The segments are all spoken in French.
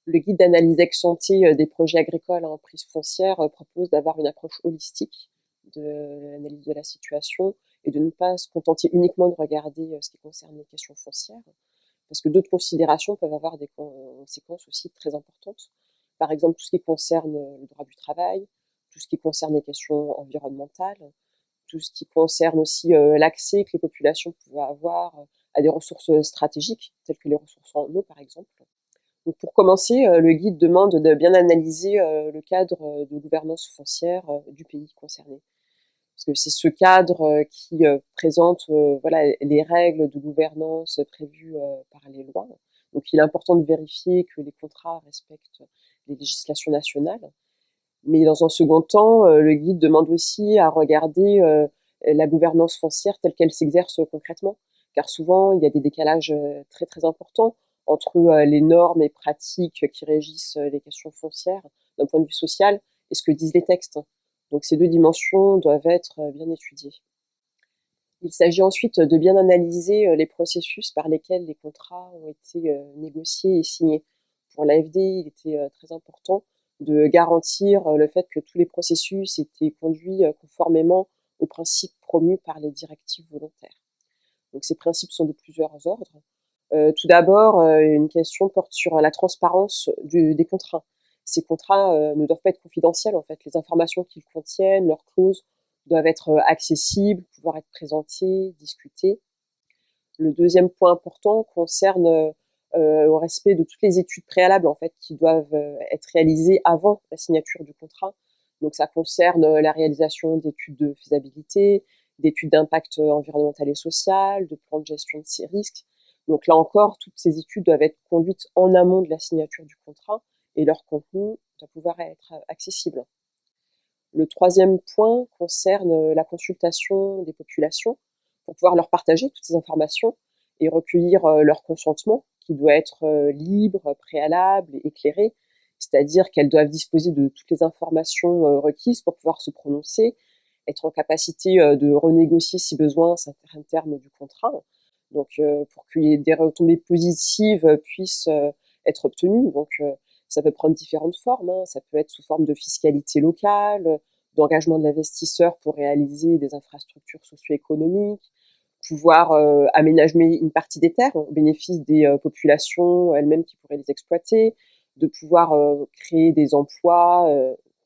Le guide d'analyse ex-ante des projets agricoles en prise foncière propose d'avoir une approche holistique de l'analyse de la situation et de ne pas se contenter uniquement de regarder ce qui concerne les questions foncières, parce que d'autres considérations peuvent avoir des conséquences aussi très importantes. Par exemple, tout ce qui concerne le droit du travail, tout ce qui concerne les questions environnementales, tout ce qui concerne aussi l'accès que les populations peuvent avoir à des ressources stratégiques, telles que les ressources en eau, par exemple. Donc pour commencer, le guide demande de bien analyser le cadre de gouvernance foncière du pays concerné. Parce que c'est ce cadre qui présente voilà, les règles de gouvernance prévues par les lois. Donc il est important de vérifier que les contrats respectent les législations nationales. Mais dans un second temps, le guide demande aussi à regarder la gouvernance foncière telle qu'elle s'exerce concrètement. Car souvent, il y a des décalages très très importants entre les normes et pratiques qui régissent les questions foncières d'un point de vue social et ce que disent les textes. Donc ces deux dimensions doivent être bien étudiées. Il s'agit ensuite de bien analyser les processus par lesquels les contrats ont été négociés et signés. Pour l'AFD, il était très important de garantir le fait que tous les processus étaient conduits conformément aux principes promus par les directives volontaires. Donc ces principes sont de plusieurs ordres. Tout d'abord, une question porte sur la transparence des contrats. Ces contrats ne doivent pas être confidentiels, en fait. Les informations qu'ils contiennent, leurs clauses, doivent être accessibles, pouvoir être présentées, discutées. Le deuxième point important concerne au respect de toutes les études préalables, en fait, qui doivent être réalisées avant la signature du contrat. Donc ça concerne la réalisation d'études de faisabilité, d'études d'impact environnemental et social, de plans de gestion de ces risques. Donc là encore, toutes ces études doivent être conduites en amont de la signature du contrat et leur contenu doit pouvoir être accessible. Le troisième point concerne la consultation des populations pour pouvoir leur partager toutes ces informations et recueillir leur consentement qui doit être libre, préalable et éclairé, c'est-à-dire qu'elles doivent disposer de toutes les informations requises pour pouvoir se prononcer, être en capacité de renégocier si besoin certains termes du contrat, donc pour que des retombées positives puissent être obtenues. Donc ça peut prendre différentes formes, hein. Ça peut être sous forme de fiscalité locale, d'engagement de l'investisseur pour réaliser des infrastructures socio-économiques, pouvoir aménager une partie des terres au bénéfice des populations elles-mêmes qui pourraient les exploiter, de pouvoir créer des emplois,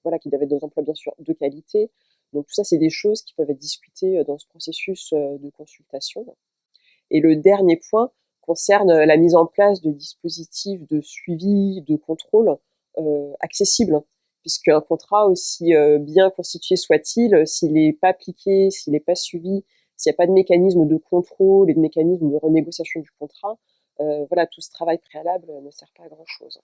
voilà, qui doivent être des emplois bien sûr de qualité. Donc tout ça, c'est des choses qui peuvent être discutées dans ce processus de consultation. Et le dernier point concerne la mise en place de dispositifs de suivi, de contrôle accessibles, puisqu'un contrat, aussi bien constitué soit-il, s'il n'est pas appliqué, s'il n'est pas suivi, s'il n'y a pas de mécanisme de contrôle et de mécanisme de renégociation du contrat, voilà, tout ce travail préalable ne sert pas à grand-chose.